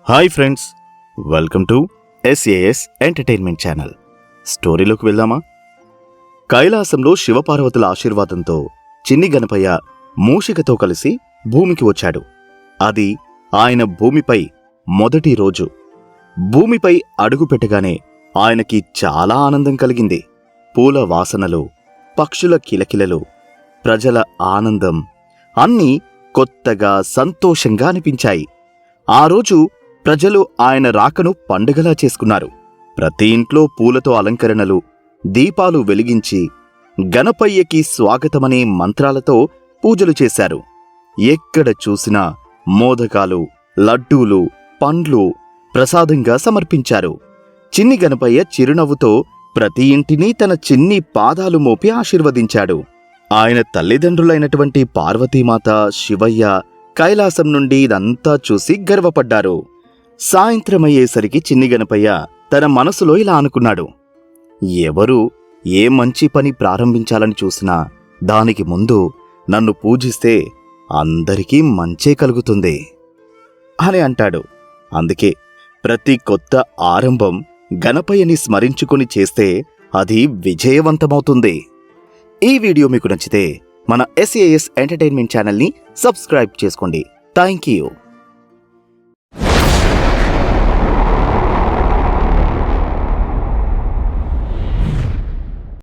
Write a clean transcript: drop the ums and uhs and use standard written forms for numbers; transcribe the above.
Hi friends, welcome to SAS entertainment channel. స్టోరీలోకి వెళ్దామా? కైలాసంలో శివపార్వతుల ఆశీర్వాదంతో చిన్ని గణపయ్య మూషికతో కలిసి భూమికి వచ్చాడు. అది ఆయన భూమిపై మొదటి రోజు. భూమిపై అడుగుపెట్టగానే ఆయనకి చాలా ఆనందం కలిగింది. పూల వాసనలు, పక్షుల కిలకిలలు, ప్రజల ఆనందం అన్నీ కొత్తగా సంతోషంగా అనిపించాయి. ఆ రోజు ప్రజలు ఆయన రాకను పండుగలా చేసుకున్నారు. ప్రతి ఇంట్లో పూలతో అలంకరణలు, దీపాలు వెలిగించి గణపయ్యకి స్వాగతమనే మంత్రాలతో పూజలు చేశారు. ఎక్కడ చూసినా మోదకాలు, లడ్డూలు, పండ్లు ప్రసాదంగా సమర్పించారు. చిన్ని గణపయ్య చిరునవ్వుతో ప్రతి ఇంటినీ తన చిన్ని పాదాలు మోపి ఆశీర్వదించాడు. ఆయన తల్లిదండ్రులైనటువంటి పార్వతీమాత, శివయ్య కైలాసం నుండి ఇదంతా చూసి గర్వపడ్డారు. సాయంత్రమయ్యేసరికి చిన్ని గణపయ్య తన మనసులో ఇలా అనుకున్నాడు: ఎవరు ఏ మంచి పని ప్రారంభించాలని చూసినా దానికి ముందు నన్ను పూజిస్తే అందరికీ మంచే కలుగుతుంది అని అంటాడు. అందుకే ప్రతి కొత్త ఆరంభం గణపయ్యని స్మరించుకొని చేస్తే అది విజయవంతమవుతుంది. ఈ వీడియో మీకు నచ్చితే మన SAS ఎంటర్టైన్మెంట్ ఛానల్ని సబ్స్క్రైబ్ చేసుకోండి. Thank you.